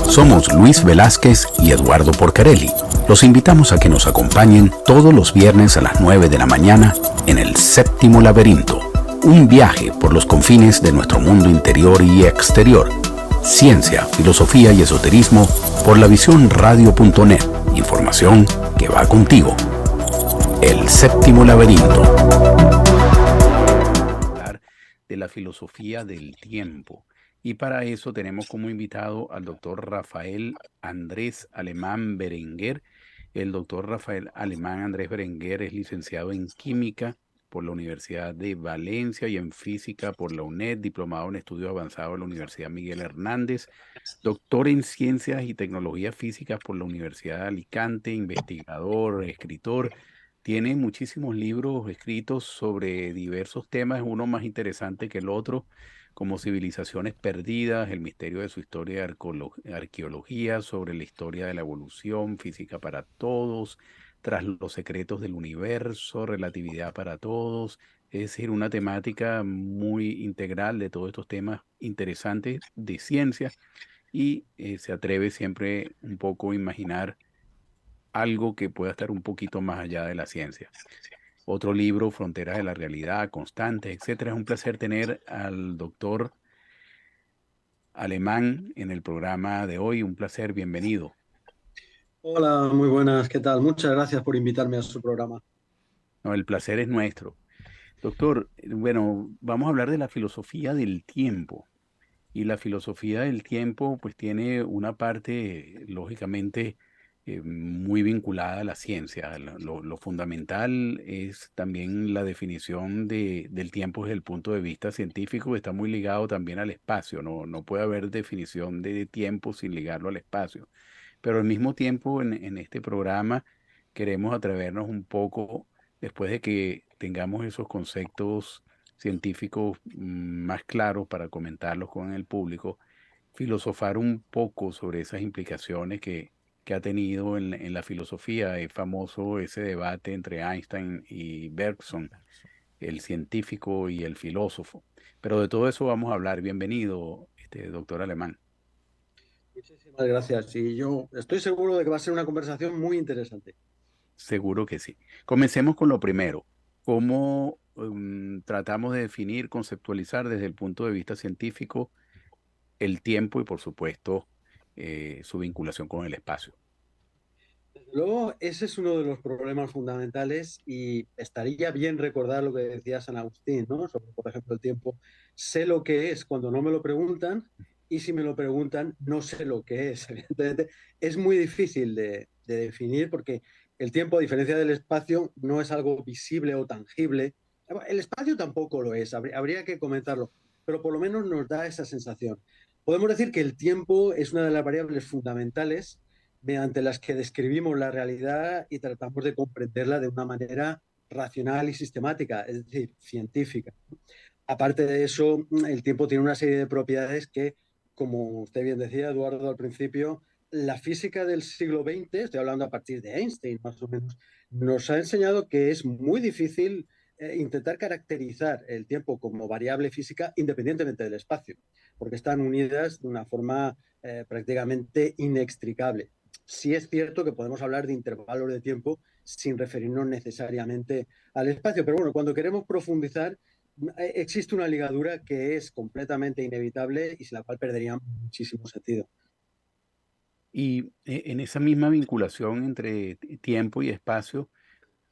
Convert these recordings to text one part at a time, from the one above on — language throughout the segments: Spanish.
Somos Luis Velázquez y Eduardo Porcarelli. Los invitamos a que nos acompañen todos los viernes a las 9 de la mañana en El Séptimo Laberinto. Un viaje por los confines de nuestro mundo interior y exterior. Ciencia, filosofía y esoterismo por lavisiónradio.net. Información que va contigo. El Séptimo Laberinto. De la filosofía del tiempo. Y para eso tenemos como invitado al doctor Rafael Andrés Alemán Berenguer. El doctor Rafael Alemán Andrés Berenguer es licenciado en Química por la Universidad de Valencia y en Física por la UNED, diplomado en Estudios Avanzados de la Universidad Miguel Hernández, doctor en Ciencias y Tecnologías Físicas por la Universidad de Alicante, investigador, escritor. Tiene muchísimos libros escritos sobre diversos temas, uno más interesante que el otro, como Civilizaciones Perdidas, el misterio de su historia de arqueología, sobre la historia de la evolución, física para todos, tras los secretos del universo, relatividad para todos. Es decir, una temática muy integral de todos estos temas interesantes de ciencia y se atreve siempre un poco a imaginar algo que pueda estar un poquito más allá de la ciencia. Otro libro, Fronteras de la Realidad, Constantes, etcétera. Es un placer tener al doctor Alemán en el programa de hoy. Un placer, bienvenido. Hola, muy buenas, ¿qué tal? Muchas gracias por invitarme a su programa. No, el placer es nuestro. Doctor, bueno, vamos a hablar de la filosofía del tiempo. Y la filosofía del tiempo, pues tiene una parte, lógicamente, muy vinculada a la ciencia. Lo fundamental es también la definición del tiempo desde el punto de vista científico, que está muy ligado también al espacio. No puede haber definición de tiempo sin ligarlo al espacio. Pero al mismo tiempo, en este programa, queremos atrevernos un poco, después de que tengamos esos conceptos científicos más claros para comentarlos con el público, filosofar un poco sobre esas implicaciones que ha tenido en la filosofía. Es famoso ese debate entre Einstein y Bergson, el científico y el filósofo. Pero de todo eso vamos a hablar. Bienvenido, doctor Alemán. Muchísimas gracias. Y yo estoy seguro de que va a ser una conversación muy interesante. Seguro que sí. Comencemos con lo primero. ¿Cómo tratamos de definir, conceptualizar desde el punto de vista científico el tiempo y, por supuesto, su vinculación con el espacio? Desde luego, ese es uno de los problemas fundamentales y estaría bien recordar lo que decía San Agustín, ¿no? Sobre, por ejemplo, el tiempo. Sé lo que es cuando no me lo preguntan y si me lo preguntan, no sé lo que es. Evidentemente, es muy difícil de definir porque el tiempo, a diferencia del espacio, no es algo visible o tangible. El espacio tampoco lo es, habría que comentarlo, pero por lo menos nos da esa sensación. Podemos decir que el tiempo es una de las variables fundamentales mediante las que describimos la realidad y tratamos de comprenderla de una manera racional y sistemática, es decir, científica. Aparte de eso, el tiempo tiene una serie de propiedades que, como usted bien decía, Eduardo, al principio, la física del siglo XX, estoy hablando a partir de Einstein más o menos, nos ha enseñado que es muy difícil intentar caracterizar el tiempo como variable física independientemente del espacio, porque están unidas de una forma prácticamente inextricable. Sí es cierto que podemos hablar de intervalos de tiempo sin referirnos necesariamente al espacio, pero bueno, cuando queremos profundizar, existe una ligadura que es completamente inevitable y sin la cual perdería muchísimo sentido. Y en esa misma vinculación entre tiempo y espacio,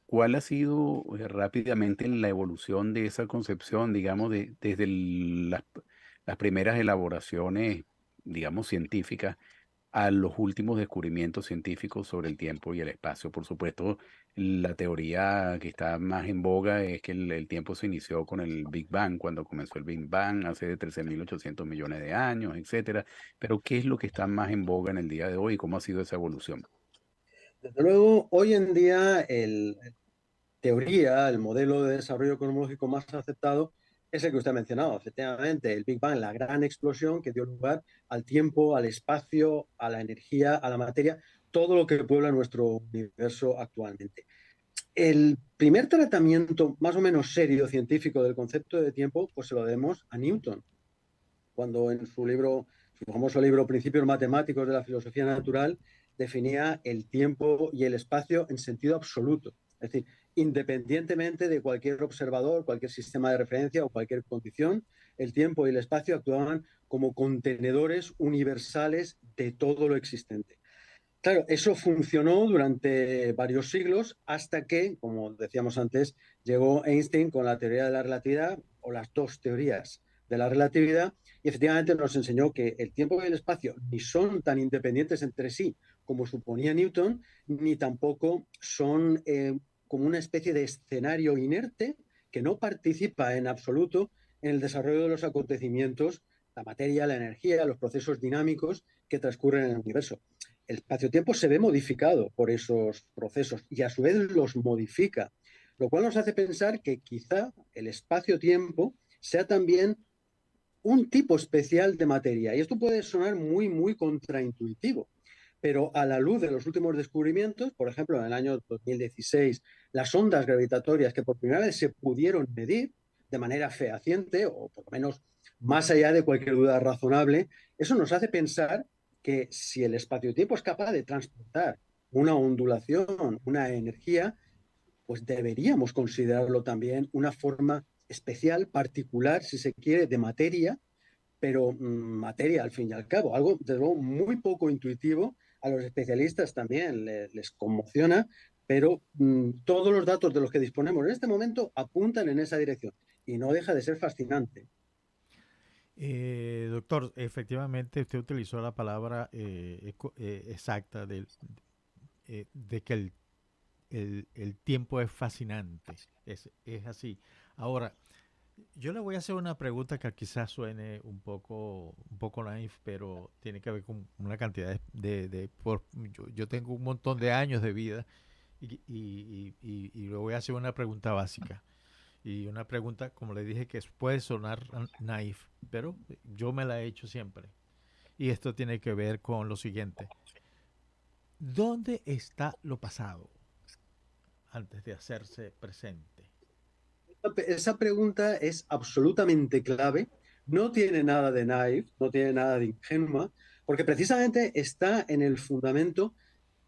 ¿cuál ha sido rápidamente la evolución de esa concepción, digamos, desde las primeras elaboraciones, digamos, científicas a los últimos descubrimientos científicos sobre el tiempo y el espacio? Por supuesto, la teoría que está más en boga es que el tiempo se inició con el Big Bang, cuando comenzó el Big Bang, hace 13.800 millones de años, etcétera. Pero, ¿qué es lo que está más en boga en el día de hoy y cómo ha sido esa evolución? Desde luego, hoy en día, teoría, el modelo de desarrollo cosmológico más aceptado es el que usted ha mencionado, efectivamente, el Big Bang, la gran explosión que dio lugar al tiempo, al espacio, a la energía, a la materia, todo lo que puebla nuestro universo actualmente. El primer tratamiento más o menos serio científico del concepto de tiempo, pues se lo debemos a Newton, cuando en su libro su famoso libro Principios Matemáticos de la Filosofía Natural, definía el tiempo y el espacio en sentido absoluto. Es decir, independientemente de cualquier observador, cualquier sistema de referencia o cualquier condición, el tiempo y el espacio actuaban como contenedores universales de todo lo existente. Claro, eso funcionó durante varios siglos hasta que, como decíamos antes, llegó Einstein con la teoría de la relatividad o las dos teorías de la relatividad y efectivamente nos enseñó que el tiempo y el espacio ni son tan independientes entre sí como suponía Newton, ni tampoco son como una especie de escenario inerte que no participa en absoluto en el desarrollo de los acontecimientos, la materia, la energía, los procesos dinámicos que transcurren en el universo. El espacio-tiempo se ve modificado por esos procesos y a su vez los modifica, lo cual nos hace pensar que quizá el espacio-tiempo sea también un tipo especial de materia. Y esto puede sonar muy, muy contraintuitivo, pero a la luz de los últimos descubrimientos, por ejemplo, en el año 2016, las ondas gravitatorias que por primera vez se pudieron medir de manera fehaciente, o por lo menos más allá de cualquier duda razonable, eso nos hace pensar que si el espacio-tiempo es capaz de transportar una ondulación, una energía, pues deberíamos considerarlo también una forma especial, particular, si se quiere, de materia, pero materia al fin y al cabo, algo de luego muy poco intuitivo, a los especialistas también les conmociona, pero todos los datos de los que disponemos en este momento apuntan en esa dirección y no deja de ser fascinante. Doctor, efectivamente usted utilizó la palabra exacta de que el tiempo es fascinante. Es así. Ahora, yo le voy a hacer una pregunta que quizás suene un poco naif, pero tiene que ver con una cantidad yo tengo un montón de años de vida y le voy a hacer una pregunta básica. Y una pregunta, como le dije, que puede sonar naif, pero yo me la he hecho siempre. Y esto tiene que ver con lo siguiente. ¿Dónde está lo pasado antes de hacerse presente? Esa pregunta es absolutamente clave, no tiene nada de naive, no tiene nada de ingenua, porque precisamente está en el fundamento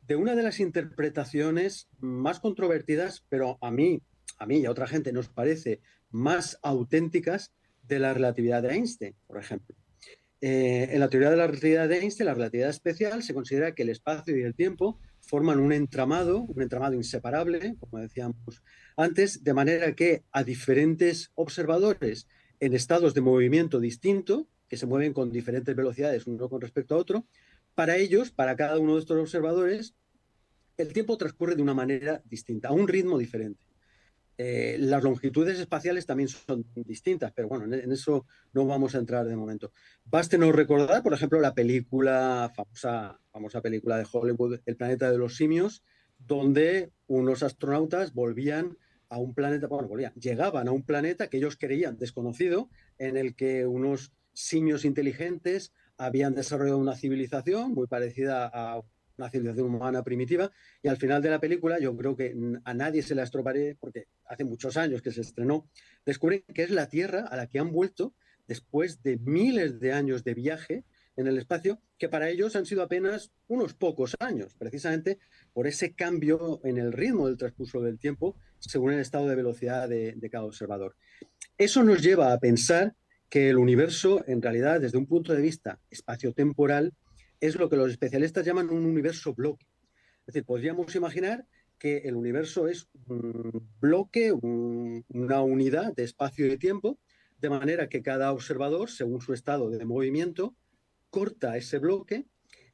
de una de las interpretaciones más controvertidas, pero a mí y a otra gente nos parece más auténticas de la relatividad de Einstein, por ejemplo. En la teoría de la relatividad de Einstein, la relatividad especial, se considera que el espacio y el tiempo forman un entramado inseparable, como decíamos antes, de manera que a diferentes observadores en estados de movimiento distinto, que se mueven con diferentes velocidades uno con respecto a otro, para ellos, para cada uno de estos observadores, el tiempo transcurre de una manera distinta, a un ritmo diferente. Las longitudes espaciales también son distintas, pero bueno, en eso no vamos a entrar de momento. Bástenos recordar, por ejemplo, la película, famosa película de Hollywood, El planeta de los simios, donde unos astronautas volvían a un planeta, bueno, llegaban a un planeta que ellos creían desconocido, en el que unos simios inteligentes habían desarrollado una civilización muy parecida a una civilización humana primitiva, y al final de la película, yo creo que a nadie se la estropearé, porque hace muchos años que se estrenó, descubren que es la Tierra a la que han vuelto después de miles de años de viaje en el espacio, que para ellos han sido apenas unos pocos años, precisamente por ese cambio en el ritmo del transcurso del tiempo según el estado de velocidad de cada observador. Eso nos lleva a pensar que el universo, en realidad, desde un punto de vista espaciotemporal, es lo que los especialistas llaman un universo bloque. Es decir, podríamos imaginar que el universo es un bloque, una unidad de espacio y de tiempo, de manera que cada observador, según su estado de movimiento, corta ese bloque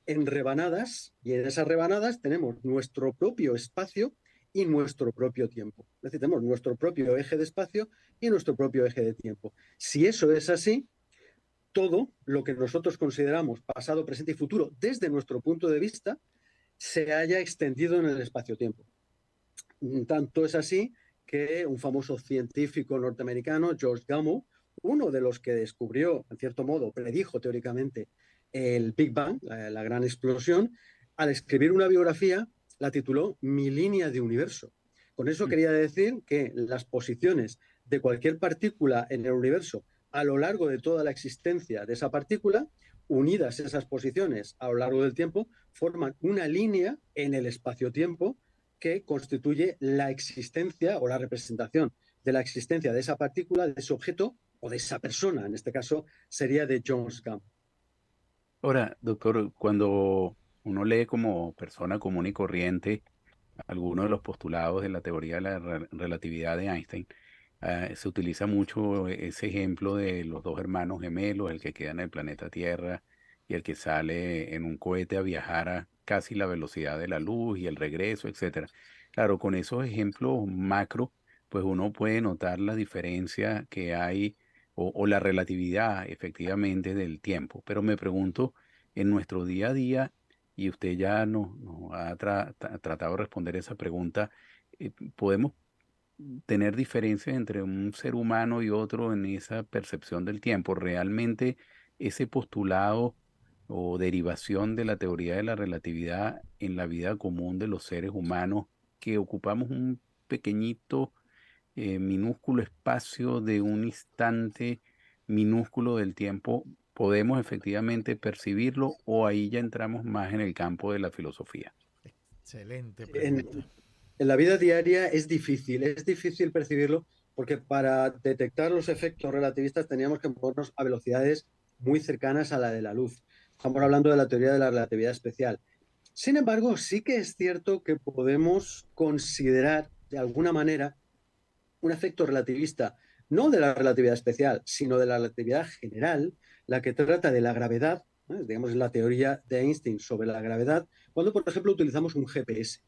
en rebanadas y en esas rebanadas tenemos nuestro propio espacio y nuestro propio tiempo. Es decir, tenemos nuestro propio eje de espacio y nuestro propio eje de tiempo. Si eso es así, todo lo que nosotros consideramos pasado, presente y futuro desde nuestro punto de vista se haya extendido en el espacio-tiempo. Tanto es así que un famoso científico norteamericano, George Gamow, uno de los que descubrió, en cierto modo, predijo teóricamente el Big Bang, la gran explosión, al escribir una biografía la tituló Mi línea de universo. Con eso quería decir que las posiciones de cualquier partícula en el universo a lo largo de toda la existencia de esa partícula, unidas esas posiciones a lo largo del tiempo, forman una línea en el espacio-tiempo que constituye la existencia o la representación de la existencia de esa partícula, de ese objeto o de esa persona. En este caso sería de Jones Gump. Ahora, doctor, cuando uno lee como persona común y corriente algunos de los postulados de la teoría de la relatividad de Einstein, se utiliza mucho ese ejemplo de los dos hermanos gemelos, el que queda en el planeta Tierra y el que sale en un cohete a viajar a casi la velocidad de la luz y el regreso, etcétera. Claro, con esos ejemplos macro, pues uno puede notar la diferencia que hay o la relatividad efectivamente del tiempo. Pero me pregunto, en nuestro día a día, y usted ya nos ha tratado de responder esa pregunta, ¿podemos tener diferencias entre un ser humano y otro en esa percepción del tiempo? ¿Realmente ese postulado o derivación de la teoría de la relatividad en la vida común de los seres humanos, que ocupamos un pequeñito, minúsculo espacio de un instante minúsculo del tiempo, podemos efectivamente percibirlo, o ahí ya entramos más en el campo de la filosofía? Excelente En, pregunta. en la vida diaria es difícil percibirlo porque para detectar los efectos relativistas teníamos que movernos a velocidades muy cercanas a la de la luz. Estamos hablando de la teoría de la relatividad especial. Sin embargo, sí que es cierto que podemos considerar de alguna manera un efecto relativista, no de la relatividad especial, sino de la relatividad general, la que trata de la gravedad, digamos, la teoría de Einstein sobre la gravedad, cuando, por ejemplo, utilizamos un GPS.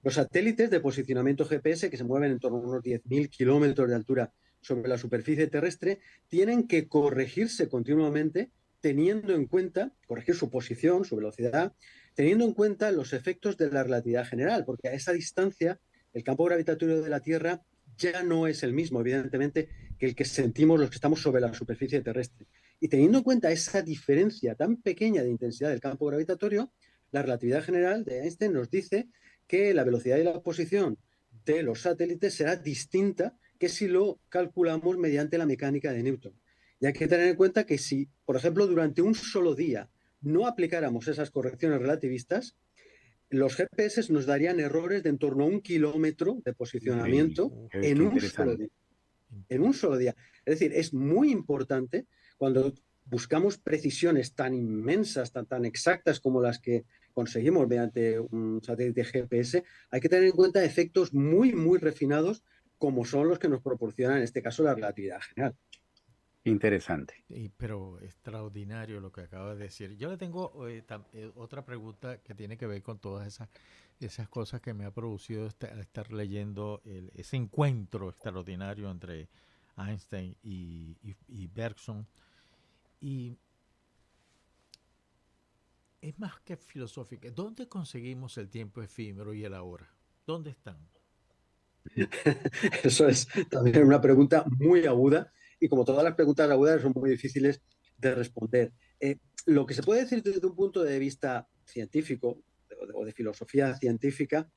Los satélites de posicionamiento GPS, que se mueven en torno a unos 10.000 kilómetros de altura sobre la superficie terrestre, tienen que corregirse continuamente teniendo en cuenta, corregir su posición, su velocidad, teniendo en cuenta los efectos de la relatividad general, porque a esa distancia el campo gravitatorio de la Tierra ya no es el mismo, evidentemente, que el que sentimos los que estamos sobre la superficie terrestre. Y teniendo en cuenta esa diferencia tan pequeña de intensidad del campo gravitatorio, la relatividad general de Einstein nos dice que la velocidad y la posición de los satélites será distinta que si lo calculamos mediante la mecánica de Newton. Y hay que tener en cuenta que si, por ejemplo, durante un solo día no aplicáramos esas correcciones relativistas, los GPS nos darían errores de en torno a 1 kilómetro de Increíble. posicionamiento Qué en un solo interesante. día. En un solo día. Es decir, es muy importante cuando buscamos precisiones tan inmensas, tan exactas como las que conseguimos mediante un satélite GPS, hay que tener en cuenta efectos muy refinados como son los que nos proporciona en este caso la relatividad general. Interesante. Pero extraordinario lo que acabas de decir. Yo le tengo otra pregunta que tiene que ver con todas esas cosas que me ha producido estar leyendo ese encuentro extraordinario entre Einstein y Bergson. Y es más que filosófica. ¿Dónde conseguimos el tiempo efímero y el ahora? ¿Dónde están? Eso es también una pregunta muy aguda y como todas las preguntas agudas son muy difíciles de responder. Lo que se puede decir desde un punto de vista científico o de filosofía científica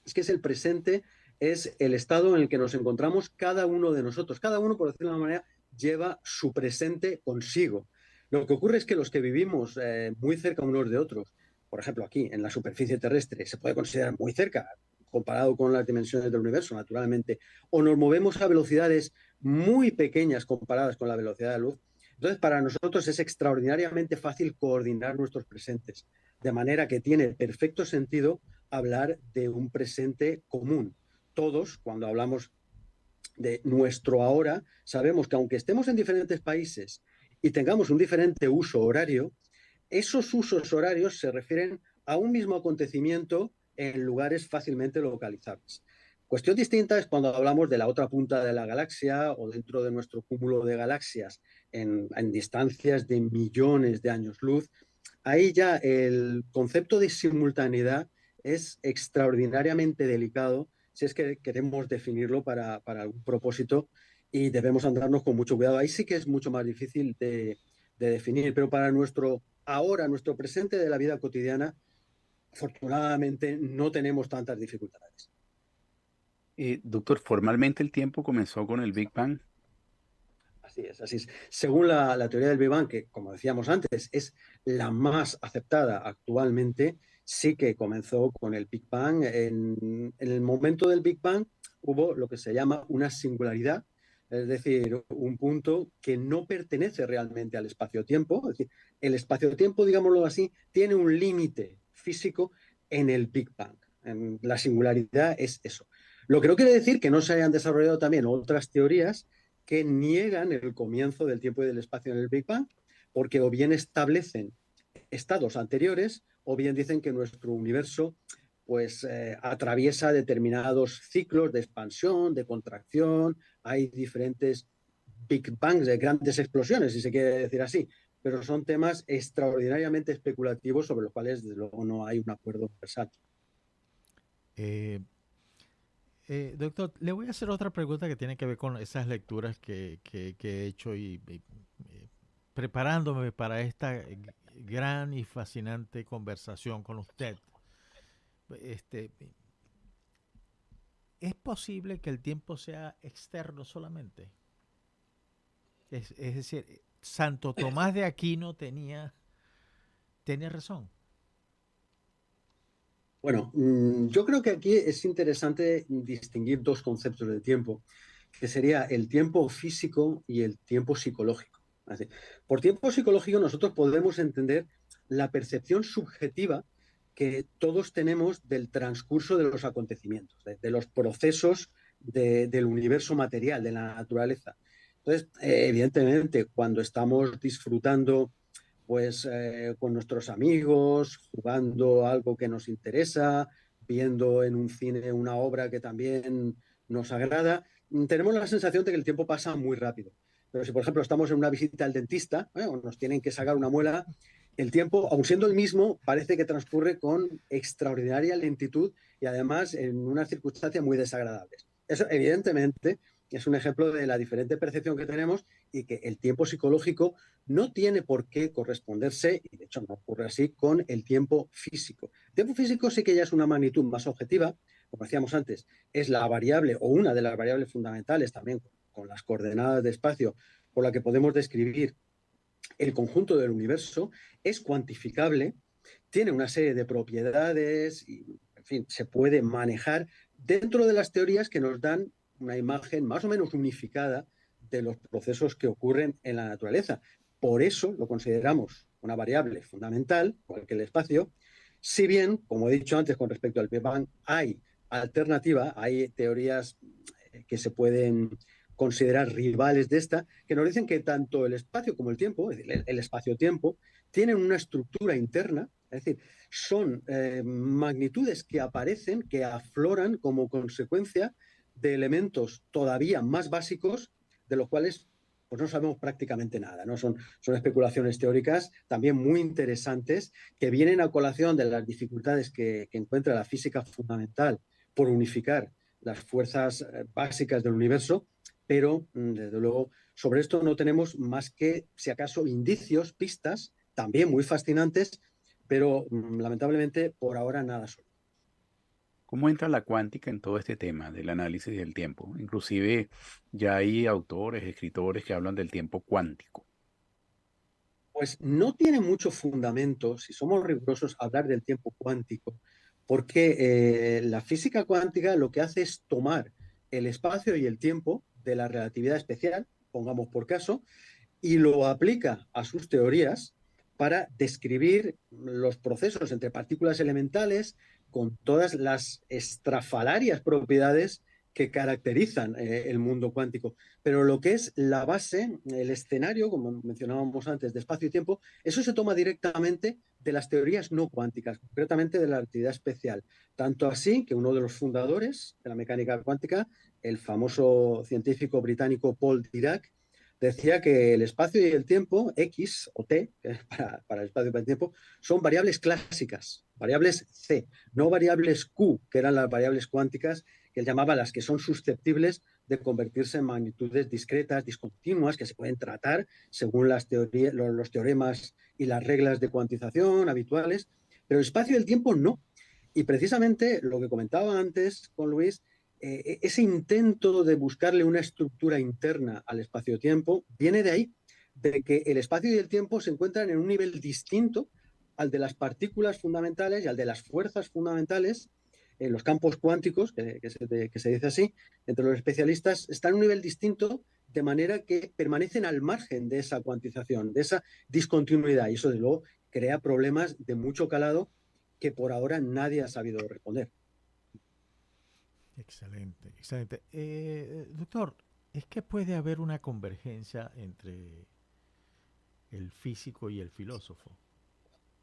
es que es el presente, es el estado en el que nos encontramos cada uno de nosotros. Cada uno, por decirlo de una manera, lleva su presente consigo. Lo que ocurre es que los que vivimos muy cerca unos de otros, por ejemplo aquí en la superficie terrestre, se puede considerar muy cerca comparado con las dimensiones del universo, naturalmente, o nos movemos a velocidades muy pequeñas comparadas con la velocidad de la luz. Entonces, para nosotros es extraordinariamente fácil coordinar nuestros presentes, de manera que tiene perfecto sentido hablar de un presente común. Todos, cuando hablamos de nuestro ahora, sabemos que aunque estemos en diferentes países y tengamos un diferente uso horario, esos usos horarios se refieren a un mismo acontecimiento en lugares fácilmente localizables. Cuestión distinta es cuando hablamos de la otra punta de la galaxia o dentro de nuestro cúmulo de galaxias en distancias de millones de años luz. Ahí ya el concepto de simultaneidad es extraordinariamente delicado si es que queremos definirlo para algún propósito y debemos andarnos con mucho cuidado. Ahí sí que es mucho más difícil de definir, pero para nuestro ahora, nuestro presente de la vida cotidiana, afortunadamente no tenemos tantas dificultades. Doctor, formalmente el tiempo comenzó con el Big Bang. Así es, así es. Según la teoría del Big Bang, que como decíamos antes, es la más aceptada actualmente, sí que comenzó con el Big Bang. En el momento del Big Bang hubo lo que se llama una singularidad, es decir, un punto que no pertenece realmente al espacio-tiempo. Es decir, el espacio-tiempo, digámoslo así, tiene un límite físico en el Big Bang. La singularidad es eso. Lo que no quiere decir que no se hayan desarrollado también otras teorías que niegan el comienzo del tiempo y del espacio en el Big Bang, porque o bien establecen estados anteriores o bien dicen que nuestro universo pues atraviesa determinados ciclos de expansión, de contracción, hay diferentes Big Bangs, de grandes explosiones, si se quiere decir así, pero son temas extraordinariamente especulativos sobre los cuales desde luego no hay un acuerdo universal. Eh, Doctor, le voy a hacer otra pregunta que tiene que ver con esas lecturas que he hecho y preparándome para esta gran y fascinante conversación con usted. Este, ¿Es posible que el tiempo sea externo solamente? Es decir, Santo Tomás de Aquino tenía razón. Bueno, yo creo que aquí es interesante distinguir dos conceptos de tiempo, que sería el tiempo físico y el tiempo psicológico. Así, por tiempo psicológico nosotros podemos entender la percepción subjetiva que todos tenemos del transcurso de los acontecimientos, de los procesos del universo material, de la naturaleza. Entonces, evidentemente, cuando estamos disfrutando pues con nuestros amigos, jugando algo que nos interesa, viendo en un cine una obra que también nos agrada, tenemos la sensación de que el tiempo pasa muy rápido. Pero si, por ejemplo, estamos en una visita al dentista, o nos tienen que sacar una muela, el tiempo, aun siendo el mismo, parece que transcurre con extraordinaria lentitud y además en unas circunstancias muy desagradables. Eso, evidentemente, es un ejemplo de la diferente percepción que tenemos y que el tiempo psicológico no tiene por qué corresponderse, y de hecho no ocurre así, con el tiempo físico. El tiempo físico sí que ya es una magnitud más objetiva, como decíamos antes, es la variable o una de las variables fundamentales también con las coordenadas de espacio por la que podemos describir el conjunto del universo, es cuantificable, tiene una serie de propiedades y, en fin, se puede manejar dentro de las teorías que nos dan una imagen más o menos unificada de los procesos que ocurren en la naturaleza. Por eso lo consideramos una variable fundamental, igual que el espacio, si bien, como he dicho antes con respecto al Big Bang, hay alternativa, hay teorías que se pueden considerar rivales de esta, que nos dicen que tanto el espacio como el tiempo, es decir, el espacio-tiempo, tienen una estructura interna, es decir, son magnitudes que aparecen, que afloran como consecuencia de elementos todavía más básicos, de los cuales pues no sabemos prácticamente nada, ¿no? Son especulaciones teóricas también muy interesantes que vienen a colación de las dificultades que encuentra la física fundamental por unificar las fuerzas básicas del universo, pero desde luego sobre esto no tenemos más que, si acaso, indicios, pistas, también muy fascinantes, pero lamentablemente por ahora nada solo. ¿Cómo entra la cuántica en todo este tema del análisis del tiempo? Inclusive ya hay autores, escritores que hablan del tiempo cuántico. Pues no tiene mucho fundamento, si somos rigurosos, hablar del tiempo cuántico, porque la física cuántica lo que hace es tomar el espacio y el tiempo de la relatividad especial, pongamos por caso, y lo aplica a sus teorías para describir los procesos entre partículas elementales con todas las estrafalarias propiedades que caracterizan el mundo cuántico. Pero lo que es la base, el escenario, como mencionábamos antes, de espacio y tiempo, eso se toma directamente de las teorías no cuánticas, concretamente de la relatividad especial. Tanto así que uno de los fundadores de la mecánica cuántica, el famoso científico británico Paul Dirac, decía que el espacio y el tiempo, X o T, para el espacio y para el tiempo, son variables clásicas, variables C, no variables Q, que eran las variables cuánticas que él llamaba las que son susceptibles de convertirse en magnitudes discretas, discontinuas, que se pueden tratar según las los teoremas y las reglas de cuantización habituales, pero el espacio y el tiempo no. Y precisamente lo que comentaba antes con Luis, ese intento de buscarle una estructura interna al espacio-tiempo viene de ahí, de que el espacio y el tiempo se encuentran en un nivel distinto al de las partículas fundamentales y al de las fuerzas fundamentales. Los campos cuánticos, que se dice así, entre los especialistas, están en un nivel distinto, de manera que permanecen al margen de esa cuantización, de esa discontinuidad. Y eso, de luego, crea problemas de mucho calado que por ahora nadie ha sabido responder. Excelente, excelente. Doctor, ¿es que puede haber una convergencia entre el físico y el filósofo?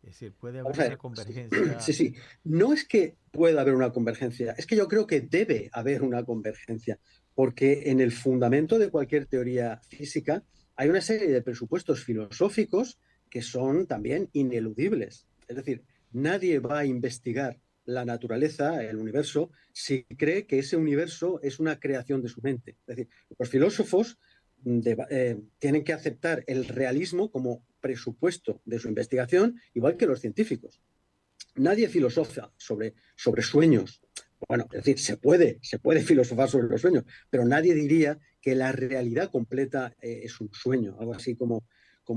Es decir, puede Vamos haber a una ver, sí, convergencia. sí. No es que pueda haber una convergencia, es que yo creo que debe haber una convergencia, porque en el fundamento de cualquier teoría física hay una serie de presupuestos filosóficos que son también ineludibles. Es decir, nadie va a investigar la naturaleza, el universo, si cree que ese universo es una creación de su mente. Es decir, los filósofos tienen que aceptar el realismo como presupuesto de su investigación, igual que los científicos. Nadie filosofa sobre sueños. Bueno, es decir, se puede filosofar sobre los sueños, pero nadie diría que la realidad completa es un sueño, algo así como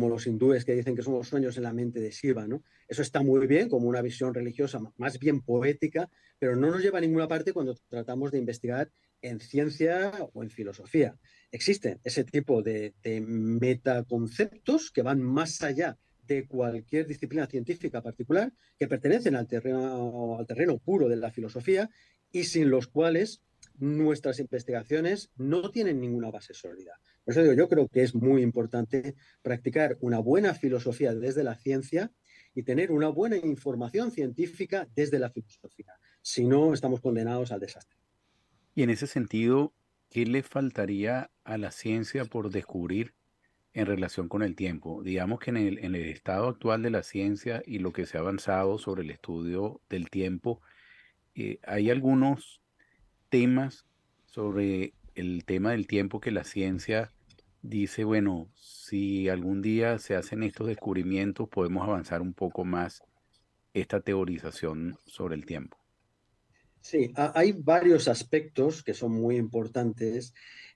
los hindúes que dicen que somos sueños en la mente de Shiva, ¿no? Eso está muy bien como una visión religiosa, más bien poética, pero no nos lleva a ninguna parte cuando tratamos de investigar en ciencia o en filosofía. Existen ese tipo de metaconceptos que van más allá de cualquier disciplina científica particular, que pertenecen al terreno puro de la filosofía y sin los cuales nuestras investigaciones no tienen ninguna base sólida. Por eso digo, yo creo que es muy importante practicar una buena filosofía desde la ciencia y tener una buena información científica desde la filosofía. Si no, estamos condenados al desastre. Y en ese sentido, ¿qué le faltaría a la ciencia por descubrir en relación con el tiempo? Digamos que en el estado actual de la ciencia y lo que se ha avanzado sobre el estudio del tiempo, hay algunos temas sobre el tema del tiempo que la ciencia dice, bueno, si algún día se hacen estos descubrimientos, podemos avanzar un poco más esta teorización sobre el tiempo. Sí, hay varios aspectos que son muy importantes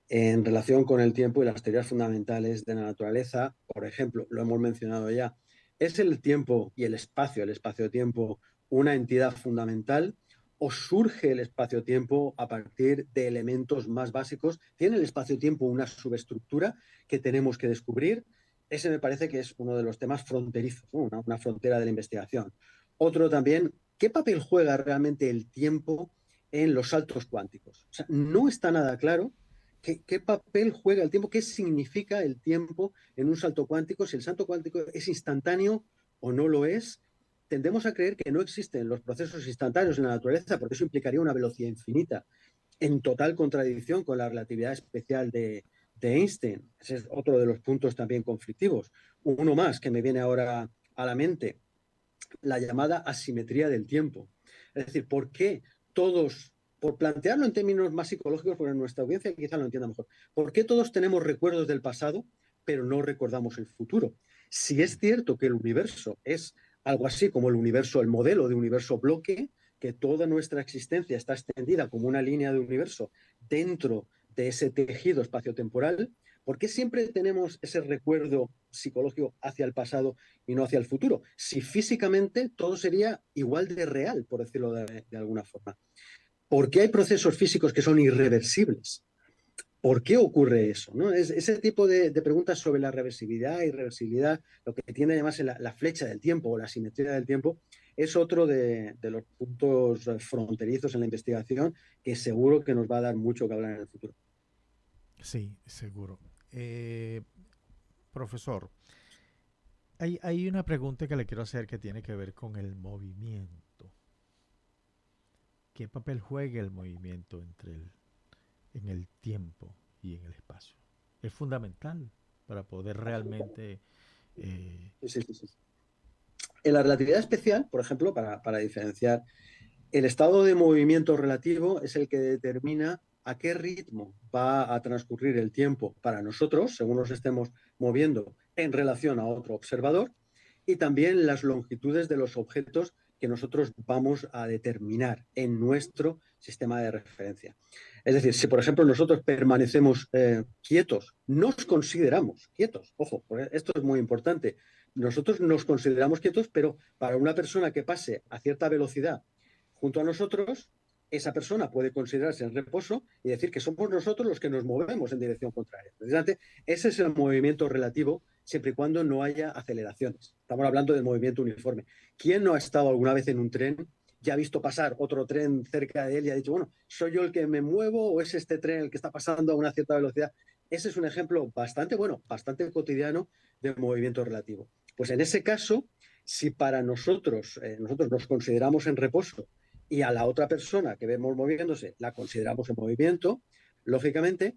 en relación con el tiempo y las teorías fundamentales de la naturaleza. Por ejemplo, lo hemos mencionado ya, ¿es el tiempo y el espacio-tiempo, una entidad fundamental o surge el espacio-tiempo a partir de elementos más básicos? ¿Tiene el espacio-tiempo una subestructura que tenemos que descubrir? Ese me parece que es uno de los temas fronterizos, ¿no? Una frontera de la investigación. Otro también, ¿qué papel juega realmente el tiempo en los saltos cuánticos? O sea, no está nada claro qué papel juega el tiempo, qué significa el tiempo en un salto cuántico, si el salto cuántico es instantáneo o no lo es. Tendemos a creer que no existen los procesos instantáneos en la naturaleza, porque eso implicaría una velocidad infinita, en total contradicción con la relatividad especial de Einstein. Ese es otro de los puntos también conflictivos. Uno más que me viene ahora a la mente, la llamada asimetría del tiempo. Es decir, ¿por qué todos, por plantearlo en términos más psicológicos, porque nuestra audiencia quizá lo entienda mejor, ¿por qué todos tenemos recuerdos del pasado, pero no recordamos el futuro? Si es cierto que el universo es algo así como el universo, el modelo de universo bloque, que toda nuestra existencia está extendida como una línea de universo dentro de ese tejido espaciotemporal, ¿por qué siempre tenemos ese recuerdo psicológico hacia el pasado y no hacia el futuro? Si físicamente todo sería igual de real, por decirlo de alguna forma. ¿Por qué hay procesos físicos que son irreversibles? ¿Por qué ocurre eso? ¿No? Ese tipo de preguntas sobre la reversibilidad y irreversibilidad, lo que tiende a llamarse la flecha del tiempo o la simetría del tiempo, es otro de los puntos fronterizos en la investigación que seguro que nos va a dar mucho que hablar en el futuro. Sí, seguro. Eh, Profesor, hay una pregunta que le quiero hacer que tiene que ver con el movimiento. ¿Qué papel juega el movimiento en el tiempo y en el espacio? Es fundamental para poder realmente... eh, Sí, sí, sí. En la relatividad especial, por ejemplo, para diferenciar, el estado de movimiento relativo es el que determina a qué ritmo va a transcurrir el tiempo para nosotros, según nos estemos moviendo en relación a otro observador, y también las longitudes de los objetos que nosotros vamos a determinar en nuestro sistema de referencia. Es decir, si por ejemplo nosotros permanecemos quietos, nos consideramos quietos, ojo, esto es muy importante, nosotros nos consideramos quietos, pero para una persona que pase a cierta velocidad junto a nosotros, esa persona puede considerarse en reposo y decir que somos nosotros los que nos movemos en dirección contraria. Precisamente ese es el movimiento relativo, siempre y cuando no haya aceleraciones. Estamos hablando del movimiento uniforme. ¿Quién no ha estado alguna vez en un tren, ya ha visto pasar otro tren cerca de él y ha dicho, bueno, ¿soy yo el que me muevo o es este tren el que está pasando a una cierta velocidad? Ese es un ejemplo bastante, bueno, bastante cotidiano de movimiento relativo. Pues en ese caso, si para nosotros, nosotros nos consideramos en reposo y a la otra persona que vemos moviéndose la consideramos en movimiento, lógicamente,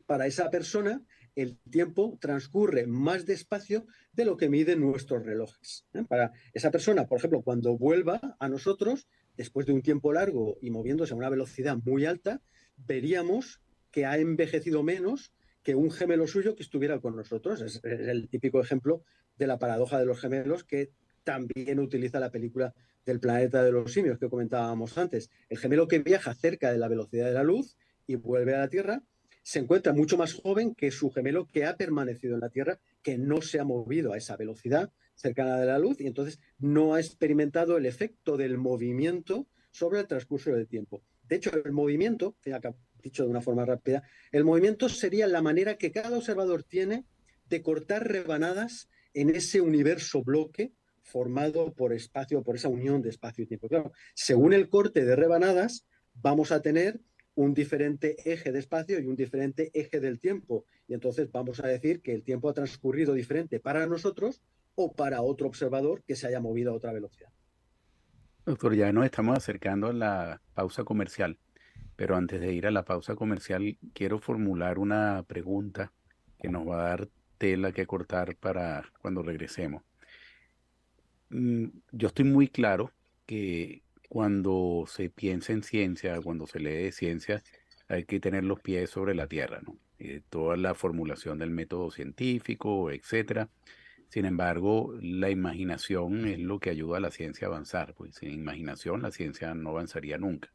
para esa persona el tiempo transcurre más despacio de lo que miden nuestros relojes. Para esa persona, por ejemplo, cuando vuelva a nosotros, después de un tiempo largo y moviéndose a una velocidad muy alta, veríamos que ha envejecido menos que un gemelo suyo que estuviera con nosotros. Es el típico ejemplo de la paradoja de los gemelos que también utiliza la película del planeta de los simios que comentábamos antes. El gemelo que viaja cerca de la velocidad de la luz y vuelve a la Tierra se encuentra mucho más joven que su gemelo que ha permanecido en la Tierra, que no se ha movido a esa velocidad cercana de la luz y entonces no ha experimentado el efecto del movimiento sobre el transcurso del tiempo. De hecho, el movimiento, dicho de una forma rápida, el movimiento sería la manera que cada observador tiene de cortar rebanadas en ese universo bloque formado por espacio, por esa unión de espacio y tiempo. Claro, según el corte de rebanadas, vamos a tener un diferente eje de espacio y un diferente eje del tiempo. Y entonces vamos a decir que el tiempo ha transcurrido diferente para nosotros o para otro observador que se haya movido a otra velocidad. Doctor, ya nos estamos acercando a la pausa comercial, pero antes de ir a la pausa comercial, quiero formular una pregunta que nos va a dar tela que cortar para cuando regresemos. Yo estoy muy claro que cuando se piensa en ciencia, cuando se lee de ciencia, hay que tener los pies sobre la tierra, ¿no? Toda la formulación del método científico, etcétera. Sin embargo, la imaginación es lo que ayuda a la ciencia a avanzar, pues sin imaginación la ciencia no avanzaría nunca.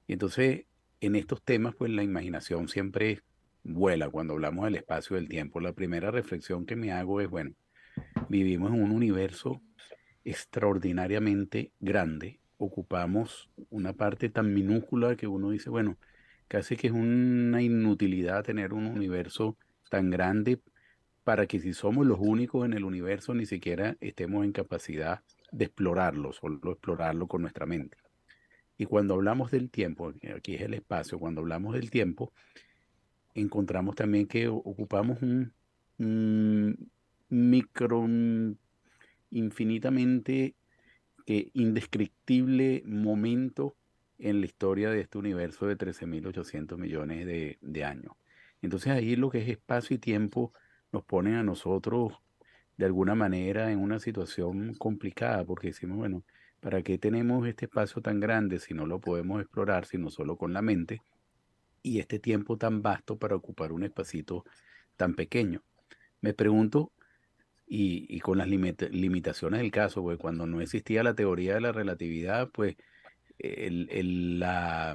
Y entonces, en estos temas, pues la imaginación siempre vuela cuando hablamos del espacio y del tiempo. La primera reflexión que me hago es, bueno, vivimos en un universo extraordinariamente grande. Ocupamos una parte tan minúscula que uno dice, bueno, casi que es una inutilidad tener un universo tan grande para que si somos los únicos en el universo ni siquiera estemos en capacidad de explorarlo, solo explorarlo con nuestra mente. Y cuando hablamos del tiempo, aquí es el espacio, cuando hablamos del tiempo, encontramos también que ocupamos un micro, infinitamente indescriptible momento en la historia de este universo de 13.800 millones de años. Entonces ahí lo que es espacio y tiempo nos ponen a nosotros de alguna manera en una situación complicada, porque decimos, bueno, ¿para qué tenemos este espacio tan grande si no lo podemos explorar, sino solo con la mente? Y este tiempo tan vasto para ocupar un espacito tan pequeño. Me pregunto, y con las limitaciones del caso, pues cuando no existía la teoría de la relatividad, pues la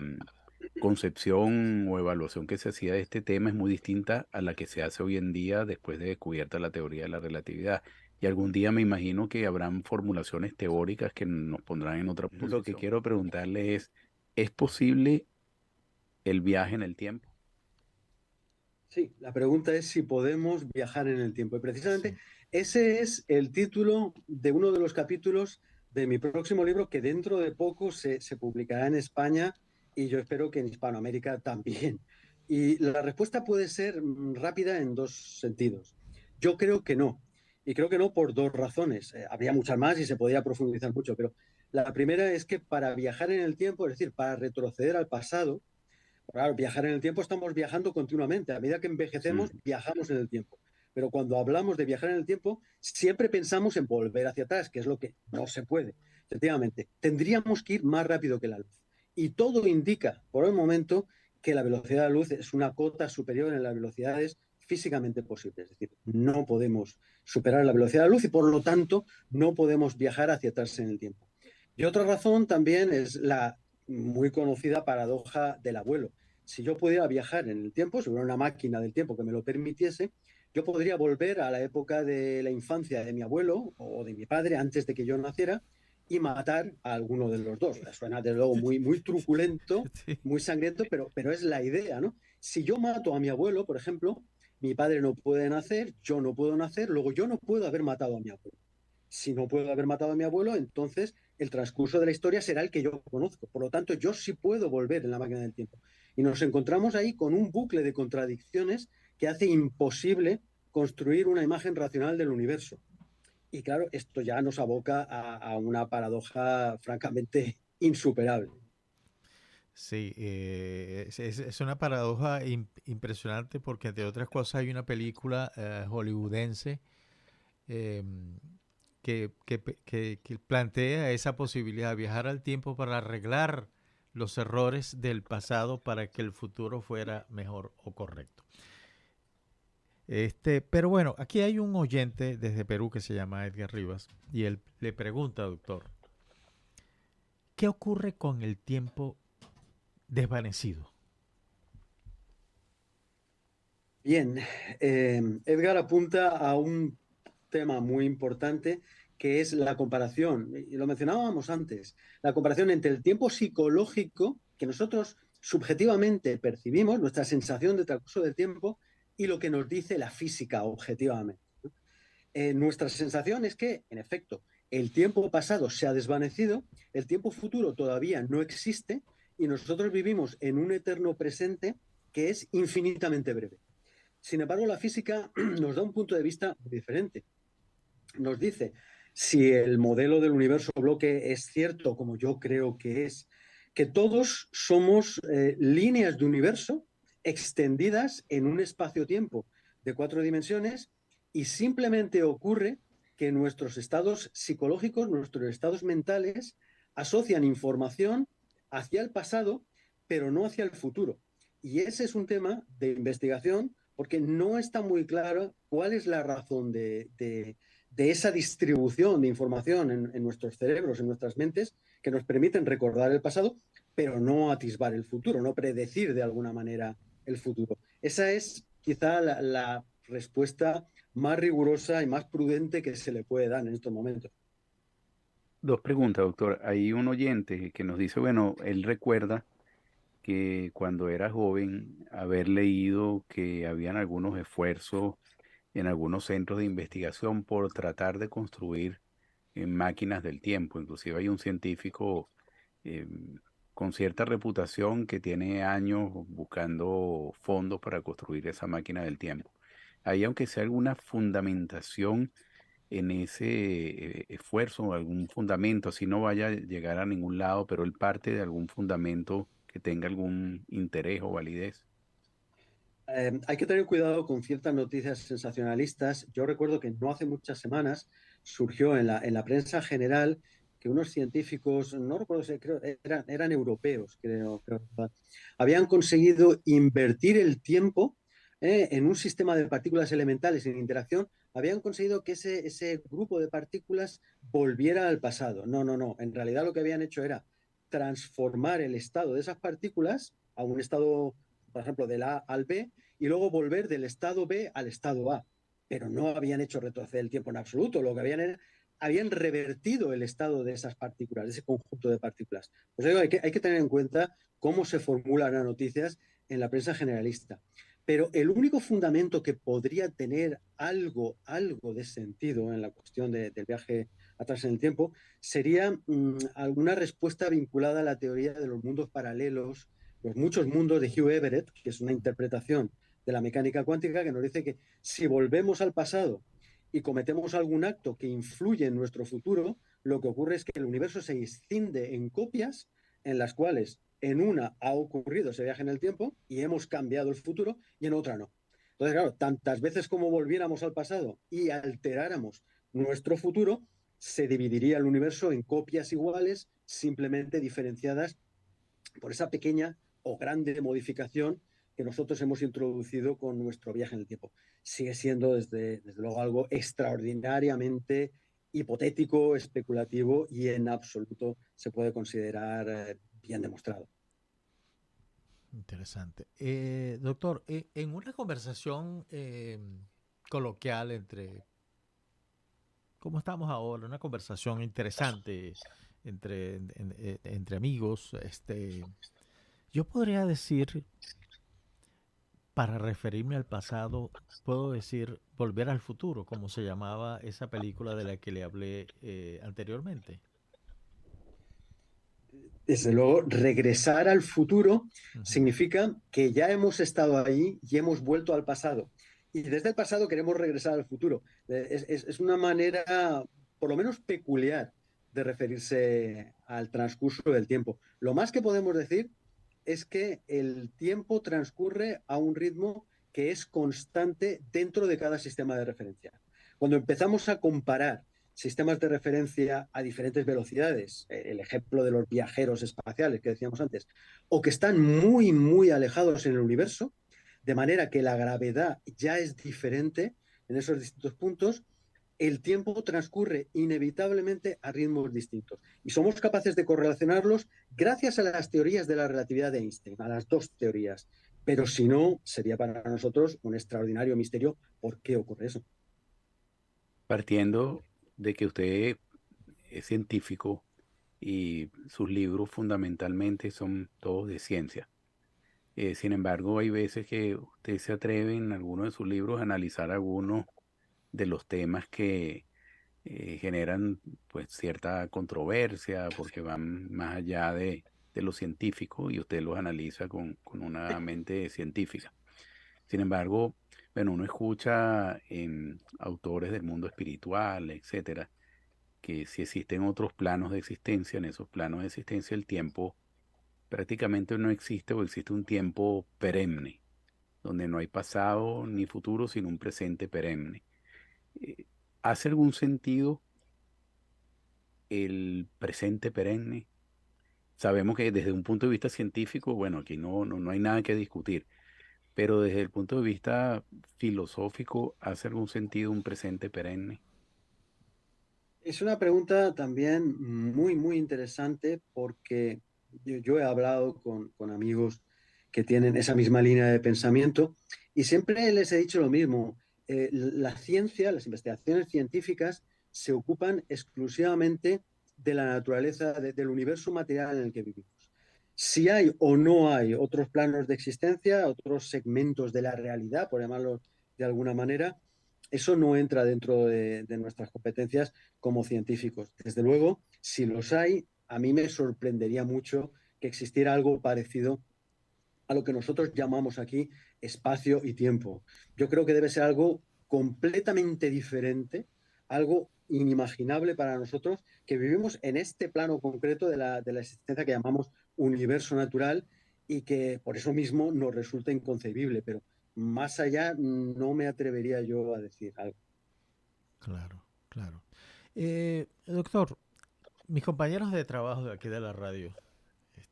concepción o evaluación que se hacía de este tema es muy distinta a la que se hace hoy en día después de descubierta la teoría de la relatividad. Y algún día me imagino que habrán formulaciones teóricas que nos pondrán en otra posición. Lo que quiero preguntarle ¿es posible el viaje en el tiempo? Sí, la pregunta es si podemos viajar en el tiempo. Y precisamente Sí. ese es el título de uno de los capítulos de mi próximo libro que dentro de poco se publicará en España y yo espero que en Hispanoamérica también. Y la respuesta puede ser rápida en dos sentidos. Yo creo que no. Y creo que no por dos razones. Habría muchas más y se podría profundizar mucho, pero la primera es que para viajar en el tiempo, es decir, para retroceder al pasado, claro, viajar en el tiempo estamos viajando continuamente. A medida que envejecemos, Mm. viajamos en el tiempo. Pero cuando hablamos de viajar en el tiempo, siempre pensamos en volver hacia atrás, que es lo que no se puede. Efectivamente, tendríamos que ir más rápido que la luz. Y todo indica, por el momento, que la velocidad de la luz es una cota superior en las velocidades físicamente posibles. Es decir, no podemos superar la velocidad de la luz y, por lo tanto, no podemos viajar hacia atrás en el tiempo. Y otra razón también es la muy conocida paradoja del abuelo. Si yo pudiera viajar en el tiempo, si hubiera una máquina del tiempo que me lo permitiese, yo podría volver a la época de la infancia de mi abuelo o de mi padre antes de que yo naciera y matar a alguno de los dos. Suena desde luego muy truculento, Sí. muy sangriento, pero es la idea, ¿no? Si yo mato a mi abuelo, por ejemplo, mi padre no puede nacer, yo no puedo nacer, luego yo no puedo haber matado a mi abuelo. Si no puedo haber matado a mi abuelo, entonces el transcurso de la historia será el que yo conozco. Por lo tanto, yo sí puedo volver en la máquina del tiempo. Y nos encontramos ahí con un bucle de contradicciones que hace imposible construir una imagen racional del universo. Y claro, esto ya nos aboca a una paradoja francamente insuperable. Sí, es una paradoja impresionante porque, entre otras cosas, hay una película hollywoodense em, que plantea esa posibilidad de viajar al tiempo para arreglar los errores del pasado para que el futuro fuera mejor o correcto. Pero bueno, aquí hay un oyente desde Perú que se llama Edgar Rivas y él le pregunta, doctor, ¿qué ocurre con el tiempo desvanecido? Bien, Edgar apunta a un tema muy importante que es la comparación, y lo mencionábamos antes, la comparación entre el tiempo psicológico que nosotros subjetivamente percibimos, nuestra sensación de transcurso del tiempo, y lo que nos dice la física objetivamente. Nuestra sensación es que, en efecto, el tiempo pasado se ha desvanecido, el tiempo futuro todavía no existe y nosotros vivimos en un eterno presente que es infinitamente breve. Sin embargo, la física nos da un punto de vista muy diferente. Nos dice, si el modelo del universo bloque es cierto, como yo creo que es, que todos somos líneas de universo extendidas en un espacio-tiempo de 4 dimensiones y simplemente ocurre que nuestros estados psicológicos, nuestros estados mentales, asocian información hacia el pasado, pero no hacia el futuro. Y ese es un tema de investigación porque no está muy claro cuál es la razón de esa distribución de información en nuestros cerebros, en nuestras mentes, que nos permiten recordar el pasado, pero no atisbar el futuro, no predecir de alguna manera el futuro. Esa es quizá la respuesta más rigurosa y más prudente que se le puede dar en estos momentos. Dos preguntas, doctor. Hay un oyente que nos dice, bueno, él recuerda que cuando era joven haber leído que habían algunos esfuerzos en algunos centros de investigación por tratar de construir máquinas del tiempo. Inclusive hay un científico eh, con cierta reputación que tiene años buscando fondos para construir esa máquina del tiempo. Hay, aunque sea alguna fundamentación en ese esfuerzo, algún fundamento, así no vaya a llegar a ningún lado, pero él parte de algún fundamento que tenga algún interés o validez. Hay que tener cuidado con ciertas noticias sensacionalistas. Yo recuerdo que no hace muchas semanas surgió en la prensa general que unos científicos, no recuerdo si creo, eran europeos, creo, habían conseguido invertir el tiempo en un sistema de partículas elementales en interacción, habían conseguido que ese grupo de partículas volviera al pasado. No, no, no. En realidad lo que habían hecho era transformar el estado de esas partículas a un estado, por ejemplo, del A al B, y luego volver del estado B al estado A. Pero no habían hecho retroceder el tiempo en absoluto, lo que habían revertido el estado de esas partículas, de ese conjunto de partículas. Pues digo, hay que tener en cuenta cómo se formulan las noticias en la prensa generalista. Pero el único fundamento que podría tener algo de sentido en la cuestión del viaje atrás en el tiempo sería alguna respuesta vinculada a la teoría de los mundos paralelos, los muchos mundos de Hugh Everett, que es una interpretación de la mecánica cuántica que nos dice que si volvemos al pasado y cometemos algún acto que influye en nuestro futuro, lo que ocurre es que el universo se escinde en copias en las cuales en una ha ocurrido ese viaje en el tiempo y hemos cambiado el futuro y en otra no. Entonces, claro, tantas veces como volviéramos al pasado y alteráramos nuestro futuro, se dividiría el universo en copias iguales, simplemente diferenciadas por esa pequeña o grande modificación que nosotros hemos introducido con nuestro viaje en el tiempo. Sigue siendo, desde luego, algo extraordinariamente hipotético, especulativo y en absoluto se puede considerar bien demostrado. Interesante. Doctor, en una conversación coloquial entre, ¿cómo estamos ahora? Una conversación interesante entre amigos, yo podría decir, para referirme al pasado, puedo decir Volver al Futuro, como se llamaba esa película de la que le hablé anteriormente. Desde luego, regresar al futuro Ujú. significa que ya hemos estado ahí y hemos vuelto al pasado. Y desde el pasado queremos regresar al futuro. Es una manera, por lo menos peculiar, de referirse al transcurso del tiempo. Lo más que podemos decir es que el tiempo transcurre a un ritmo que es constante dentro de cada sistema de referencia. Cuando empezamos a comparar sistemas de referencia a diferentes velocidades, el ejemplo de los viajeros espaciales que decíamos antes, o que están muy, muy alejados en el universo, de manera que la gravedad ya es diferente en esos distintos puntos, el tiempo transcurre inevitablemente a ritmos distintos. Y somos capaces de correlacionarlos gracias a las teorías de la relatividad de Einstein, a las dos teorías. Pero si no, sería para nosotros un extraordinario misterio por qué ocurre eso. Partiendo de que usted es científico y sus libros fundamentalmente son todos de ciencia. Sin embargo, hay veces que usted se atreve en algunos de sus libros a analizar algunos de los temas que generan pues cierta controversia porque van más allá de lo científico y usted los analiza con una mente científica. Sin embargo, bueno, uno escucha en autores del mundo espiritual, etcétera, que si existen otros planos de existencia, en esos planos de existencia el tiempo prácticamente no existe o existe un tiempo perenne, donde no hay pasado ni futuro, sino un presente perenne. Eh, ¿Hace algún sentido el presente perenne? Sabemos que desde un punto de vista científico, bueno, aquí no hay nada que discutir, pero desde el punto de vista filosófico, ¿hace algún sentido un presente perenne? Es una pregunta también muy, muy interesante porque yo he hablado con amigos que tienen esa misma línea de pensamiento y siempre les he dicho lo mismo. La ciencia, las investigaciones científicas se ocupan exclusivamente de la naturaleza, del universo material en el que vivimos. Si hay o no hay otros planos de existencia, otros segmentos de la realidad, por llamarlo de alguna manera, eso no entra dentro de nuestras competencias como científicos. Desde luego, si los hay, a mí me sorprendería mucho que existiera algo parecido a lo que nosotros llamamos aquí espacio y tiempo. Yo creo que debe ser algo completamente diferente, algo inimaginable para nosotros que vivimos en este plano concreto de la existencia que llamamos universo natural y que por eso mismo nos resulta inconcebible, pero más allá no me atrevería yo a decir algo. Claro, claro. Doctor, mis compañeros de trabajo de aquí de la radio,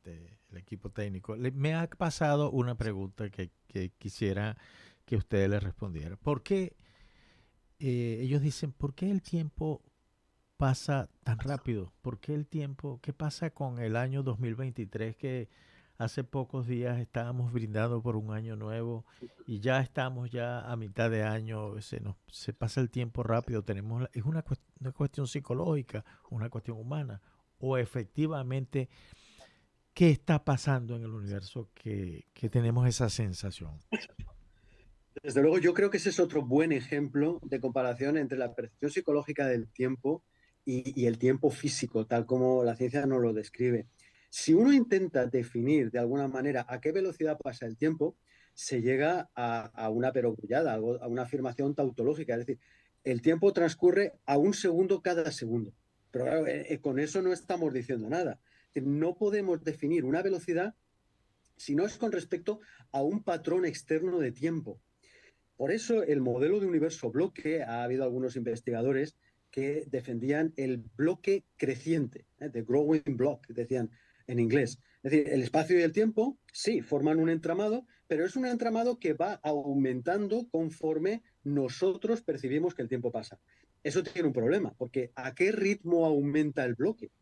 el equipo técnico, me ha pasado una pregunta que quisiera que usted le respondiera. ¿Por qué ellos dicen, ¿por qué el tiempo pasa tan rápido? ¿Por qué el tiempo, qué pasa con el año 2023 que hace pocos días estábamos brindando por un año nuevo y ya estamos ya a mitad de año, se pasa el tiempo rápido, es una cuestión psicológica, una cuestión humana, o efectivamente, ¿qué está pasando en el universo que tenemos esa sensación? Desde luego, yo creo que ese es otro buen ejemplo de comparación entre la percepción psicológica del tiempo y el tiempo físico, tal como la ciencia nos lo describe. Si uno intenta definir de alguna manera a qué velocidad pasa el tiempo, se llega a una perogrullada, a una afirmación tautológica, es decir, el tiempo transcurre a un segundo cada segundo. Pero claro, con eso no estamos diciendo nada. Es decir, no podemos definir una velocidad si no es con respecto a un patrón externo de tiempo. Por eso el modelo de universo bloque, ha habido algunos investigadores que defendían el bloque creciente, the growing block, decían en inglés. Es decir, el espacio y el tiempo, sí, forman un entramado, pero es un entramado que va aumentando conforme nosotros percibimos que el tiempo pasa. eso tiene un problema, porque ¿a qué ritmo aumenta el bloque?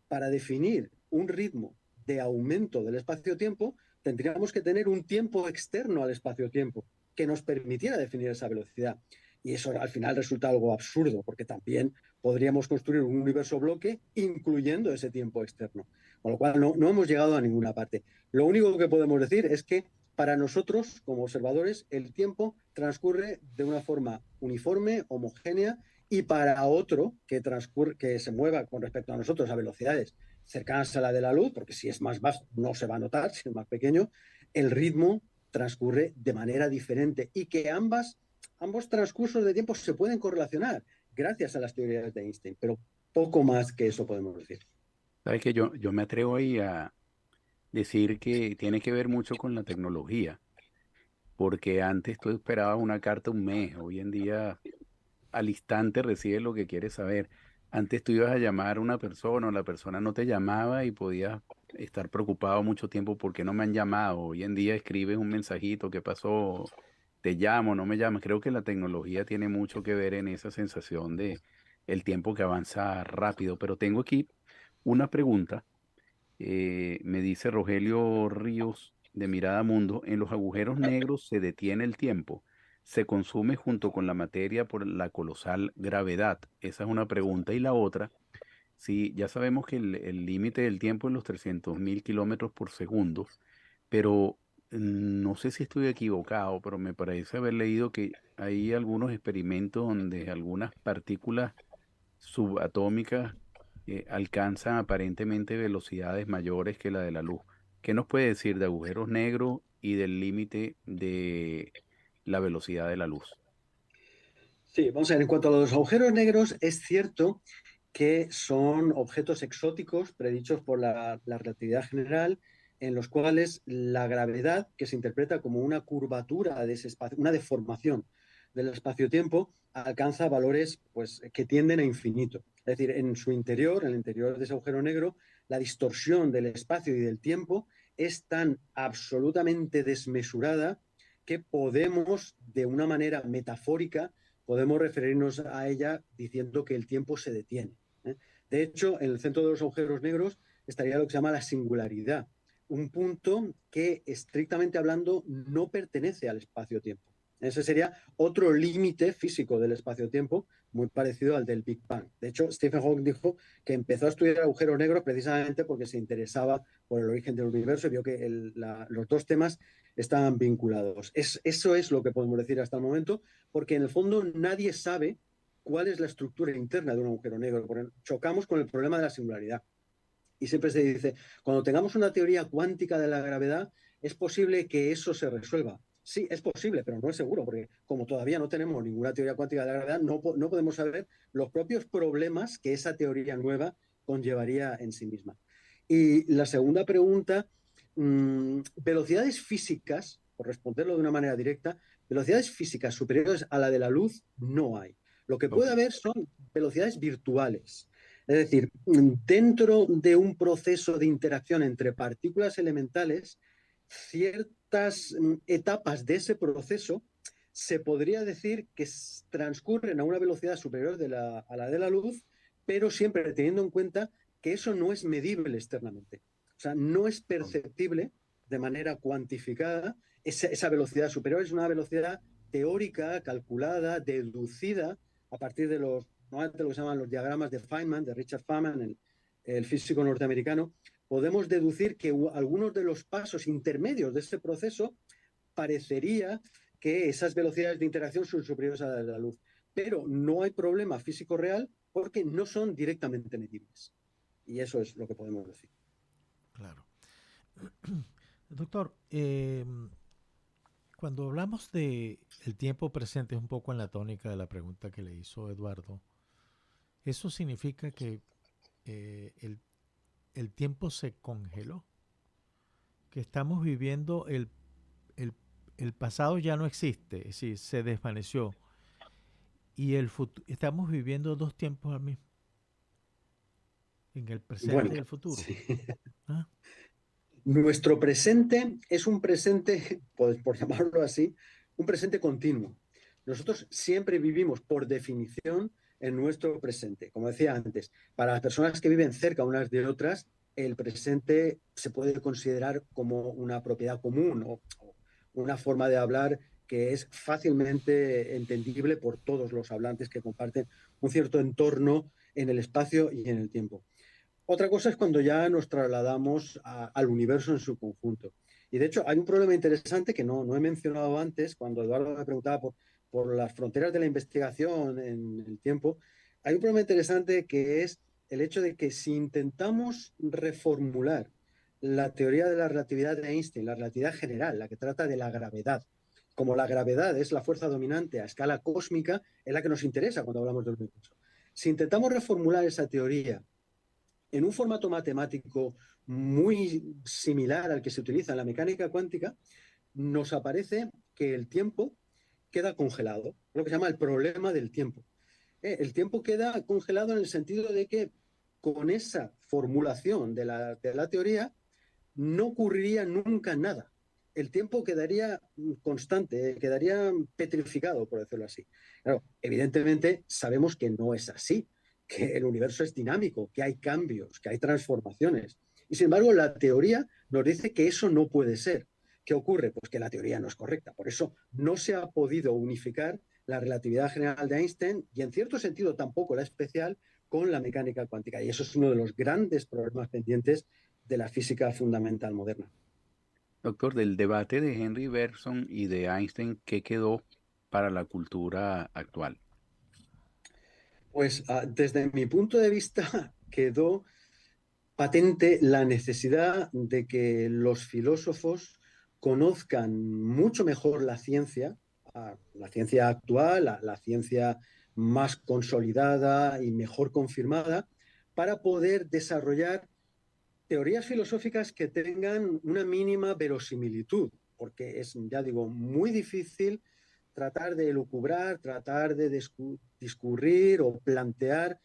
Para definir un ritmo de aumento del espacio-tiempo, tendríamos que tener un tiempo externo al espacio-tiempo que nos permitiera definir esa velocidad. Y eso al final resulta algo absurdo, porque también podríamos construir un universo bloque incluyendo ese tiempo externo. Con lo cual no hemos llegado a ninguna parte. Lo único que podemos decir es que para nosotros, como observadores, el tiempo transcurre de una forma uniforme, homogénea, y para otro que se mueva con respecto a nosotros a velocidades cercanas a la de la luz, porque si es más bajo no se va a notar, si es más pequeño, el ritmo transcurre de manera diferente y que ambos transcursos de tiempo se pueden correlacionar gracias a las teorías de Einstein, pero poco más que eso podemos decir. Sabes que yo me atrevo ahí a decir que tiene que ver mucho con la tecnología, porque antes tú esperabas una carta un mes, hoy en día al instante recibes lo que quieres saber. Antes tú ibas a llamar a una persona o la persona no te llamaba y podías estar preocupado mucho tiempo porque no me han llamado. Hoy en día escribes un mensajito, ¿qué pasó? Te llamo, no me llamas. Creo que la tecnología tiene mucho que ver en esa sensación de el tiempo que avanza rápido. Pero tengo aquí una pregunta. Me dice Rogelio Ríos de Mirada Mundo, en los agujeros negros se detiene el tiempo, se consume junto con la materia por la colosal gravedad. Esa es una pregunta. Y la otra, sí, ya sabemos que el límite del tiempo es los 300.000 kilómetros por segundo, pero no sé si estoy equivocado, pero me parece haber leído que hay algunos experimentos donde algunas partículas subatómicas alcanzan aparentemente velocidades mayores que la de la luz. ¿Qué nos puede decir de agujeros negros y del límite de la velocidad de la luz? Sí, vamos a ver, en cuanto a los agujeros negros, es cierto que son objetos exóticos predichos por la relatividad general, en los cuales la gravedad, que se interpreta como una curvatura de ese espacio, una deformación del espacio-tiempo, alcanza valores pues, que tienden a infinito. Es decir, en su interior, en el interior de ese agujero negro, la distorsión del espacio y del tiempo es tan absolutamente desmesurada que podemos, de una manera metafórica, podemos referirnos a ella diciendo que el tiempo se detiene. ¿eh? De hecho, en el centro de los agujeros negros estaría lo que se llama la singularidad, un punto que, estrictamente hablando, no pertenece al espacio-tiempo. Ese sería otro límite físico del espacio-tiempo, muy parecido al del Big Bang. De hecho, Stephen Hawking dijo que empezó a estudiar agujeros negros precisamente porque se interesaba por el origen del universo y vio que los dos temas estaban vinculados. Eso es lo que podemos decir hasta el momento, porque en el fondo nadie sabe cuál es la estructura interna de un agujero negro. Porque chocamos con el problema de la singularidad. Y siempre se dice, cuando tengamos una teoría cuántica de la gravedad, es posible que eso se resuelva. Sí, es posible, pero no es seguro, porque como todavía no tenemos ninguna teoría cuántica de la gravedad, no podemos saber los propios problemas que esa teoría nueva conllevaría en sí misma. Y la segunda pregunta, velocidades físicas, por responderlo de una manera directa, velocidades físicas superiores a la de la luz no hay. Lo que Ok. puede haber son velocidades virtuales. Es decir, dentro de un proceso de interacción entre partículas elementales, ciertas etapas de ese proceso se podría decir que transcurren a una velocidad superior a la de la luz, pero siempre teniendo en cuenta que eso no es medible externamente. O sea, no es perceptible de manera cuantificada. Esa velocidad superior es una velocidad teórica, calculada, deducida a partir de normalmente lo que se llaman los diagramas de Feynman, de Richard Feynman, el físico norteamericano. Podemos deducir que algunos de los pasos intermedios de ese proceso parecería que esas velocidades de interacción son superiores a las de la luz. Pero no hay problema físico real porque no son directamente medibles. Y eso es lo que podemos decir. Claro. Doctor, cuando hablamos de el tiempo presente, es un poco en la tónica de la pregunta que le hizo Eduardo, ¿eso significa que el tiempo se congeló? Que estamos viviendo el, el pasado ya no existe, es decir, se desvaneció. Y estamos viviendo dos tiempos al mismo, en el presente Bueno, y el futuro. sí. ¿Ah? Nuestro presente es un presente, por llamarlo así, un presente continuo. Nosotros siempre vivimos, por definición, en nuestro presente. Como decía antes, para las personas que viven cerca unas de otras, el presente se puede considerar como una propiedad común o una forma de hablar que es fácilmente entendible por todos los hablantes que comparten un cierto entorno en el espacio y en el tiempo. Otra cosa es cuando ya nos trasladamos al universo en su conjunto. Y de hecho hay un problema interesante que no he mencionado antes, cuando Eduardo me preguntaba por las fronteras de la investigación en el tiempo. Hay un problema interesante que es el hecho de que si intentamos reformular la teoría de la relatividad de Einstein, la relatividad general, la que trata de la gravedad, como la gravedad es la fuerza dominante a escala cósmica, es la que nos interesa cuando hablamos del universo. Si intentamos reformular esa teoría en un formato matemático muy similar al que se utiliza en la mecánica cuántica, nos aparece que el tiempo queda congelado, lo que se llama el problema del tiempo. El tiempo queda congelado en el sentido de que con esa formulación de la teoría no ocurriría nunca nada. El tiempo quedaría constante, quedaría petrificado, por decirlo así. Claro, evidentemente sabemos que no es así, que el universo es dinámico, que hay cambios, que hay transformaciones. Y sin embargo, la teoría nos dice que eso no puede ser. ¿Qué ocurre? Pues que la teoría no es correcta. Por eso no se ha podido unificar la relatividad general de Einstein y en cierto sentido tampoco la especial con la mecánica cuántica. Y eso es uno de los grandes problemas pendientes de la física fundamental moderna. Doctor, del debate de Henry Bergson y de Einstein, ¿qué quedó para la cultura actual? Pues desde mi punto de vista quedó patente la necesidad de que los filósofos conozcan mucho mejor la ciencia actual, la ciencia más consolidada y mejor confirmada, para poder desarrollar teorías filosóficas que tengan una mínima verosimilitud, porque es, ya digo, muy difícil tratar de elucubrar, tratar de discurrir o plantear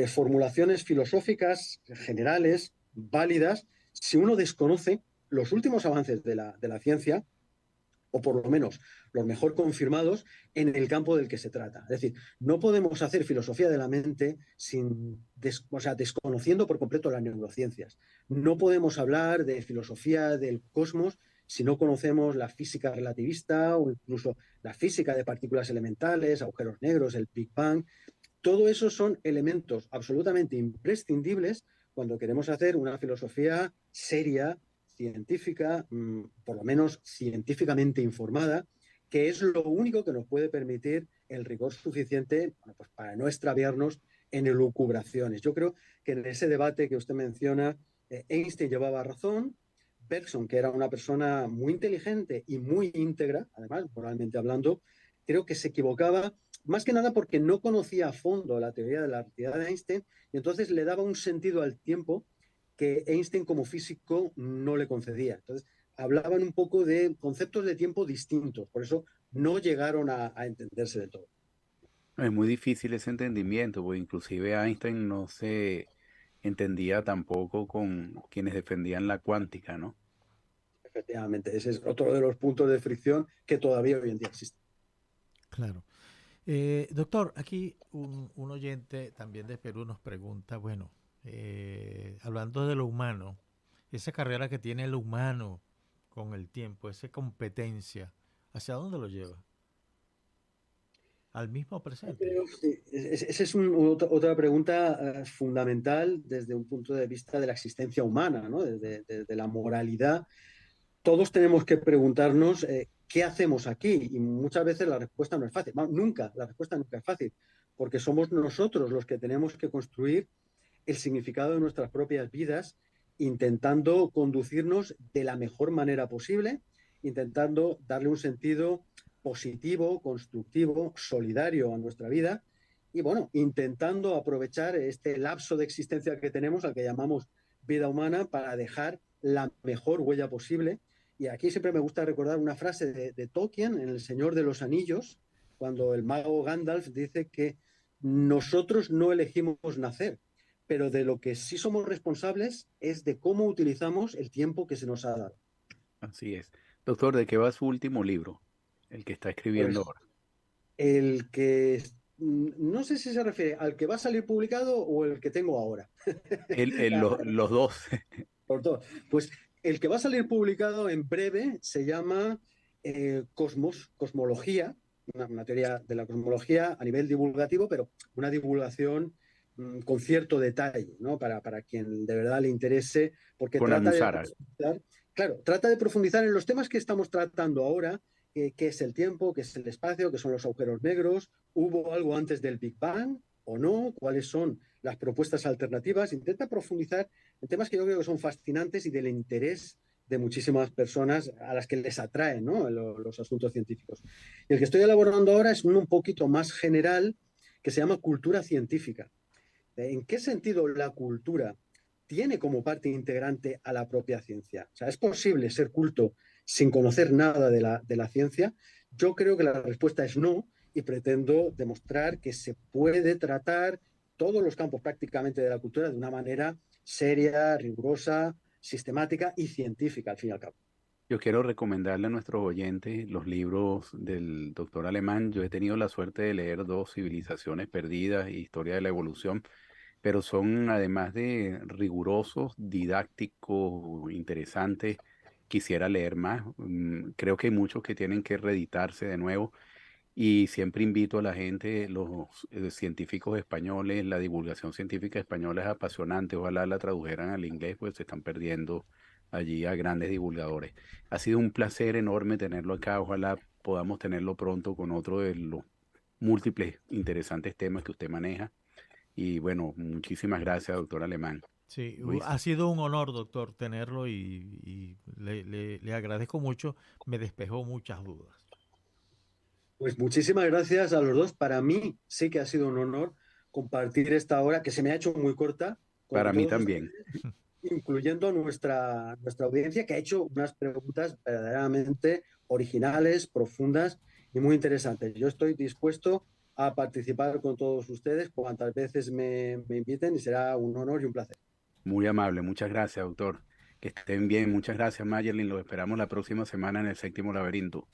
formulaciones filosóficas generales, válidas, si uno desconoce los últimos avances de la ciencia o por lo menos los mejor confirmados en el campo del que se trata. Es decir, no podemos hacer filosofía de la mente desconociendo por completo las neurociencias. No podemos hablar de filosofía del cosmos si no conocemos la física relativista o incluso la física de partículas elementales, agujeros negros, el Big Bang. Todo eso son elementos absolutamente imprescindibles cuando queremos hacer una filosofía seria, científica, por lo menos científicamente informada, que es lo único que nos puede permitir el rigor suficiente, bueno, pues para no extraviarnos en elucubraciones. Yo creo que en ese debate que usted menciona, Einstein llevaba razón, Bergson, que era una persona muy inteligente y muy íntegra, además, moralmente hablando, creo que se equivocaba más que nada porque no conocía a fondo la teoría de la relatividad de Einstein y entonces le daba un sentido al tiempo que Einstein como físico no le concedía. Entonces, hablaban un poco de conceptos de tiempo distintos, por eso no llegaron a entenderse de todo. Es muy difícil ese entendimiento, porque inclusive Einstein no se entendía tampoco con quienes defendían la cuántica, ¿no? Efectivamente, ese es otro de los puntos de fricción que todavía hoy en día existe. Claro. Doctor, aquí un oyente también de Perú nos pregunta, bueno, hablando de lo humano, esa carrera que tiene el humano con el tiempo, esa competencia, ¿hacia dónde lo lleva? ¿Al mismo presente? Sí, esa es otra pregunta fundamental desde un punto de vista de la existencia humana, ¿no? Desde la moralidad. Todos tenemos que preguntarnos qué hacemos aquí y muchas veces la respuesta no es fácil. Bueno, nunca, la respuesta nunca es fácil, porque somos nosotros los que tenemos que construir el significado de nuestras propias vidas, intentando conducirnos de la mejor manera posible, intentando darle un sentido positivo, constructivo, solidario a nuestra vida y bueno, intentando aprovechar este lapso de existencia que tenemos, al que llamamos vida humana, para dejar la mejor huella posible. Y aquí siempre me gusta recordar una frase de Tolkien en El Señor de los Anillos, cuando el mago Gandalf dice que nosotros no elegimos nacer, pero de lo que sí somos responsables es de cómo utilizamos el tiempo que se nos ha dado. Así es. Doctor, ¿de qué va su último libro? El que está escribiendo Pues ahora. el que No sé si se refiere al que va a salir publicado o el que tengo ahora. Los dos. Por todo. Pues el que va a salir publicado en breve se llama Cosmos, Cosmología, una teoría de la cosmología a nivel divulgativo, pero una divulgación con cierto detalle, ¿no? Para quien de verdad le interese, porque Con trata de Anusara. profundizar, claro, trata de profundizar en los temas que estamos tratando ahora, qué es el tiempo, qué es el espacio, qué son los agujeros negros, hubo algo antes del Big Bang o no, cuáles son las propuestas alternativas, intenta profundizar en temas que yo creo que son fascinantes y del interés de muchísimas personas a las que les atraen, ¿no? Los asuntos científicos. Y el que estoy elaborando ahora es uno un poquito más general que se llama cultura científica. ¿En qué sentido la cultura tiene como parte integrante a la propia ciencia? O sea, ¿es posible ser culto sin conocer nada de la ciencia? Yo creo que la respuesta es no y pretendo demostrar que se puede tratar todos los campos prácticamente de la cultura de una manera seria, rigurosa, sistemática y científica, al fin y al cabo. Yo quiero recomendarle a nuestros oyentes los libros del doctor Alemán. Yo he tenido la suerte de leer dos, Civilizaciones Perdidas y Historia de la Evolución, pero son además de rigurosos, didácticos, interesantes. Quisiera leer más. Creo que hay muchos que tienen que reeditarse de nuevo y siempre invito a la gente, los científicos españoles, la divulgación científica española es apasionante. Ojalá la tradujeran al inglés, pues se están perdiendo allí a grandes divulgadores. Ha sido un placer enorme tenerlo acá. Ojalá podamos tenerlo pronto con otro de los múltiples interesantes temas que usted maneja. Y bueno, muchísimas gracias, doctor Alemán. Sí, Luis, ha sido un honor, doctor, tenerlo y le agradezco mucho. Me despejó muchas dudas. Pues muchísimas gracias a los dos. Para mí sí que ha sido un honor compartir esta hora que se me ha hecho muy corta con para mí todos también. ustedes, incluyendo a nuestra audiencia, que ha hecho unas preguntas verdaderamente originales, profundas y muy interesantes. Yo estoy dispuesto a participar con todos ustedes cuantas veces me inviten y será un honor y un placer. Muy amable. Muchas gracias, doctor. Que estén bien. Muchas gracias, Mayerlin. Los esperamos la próxima semana en el séptimo laberinto.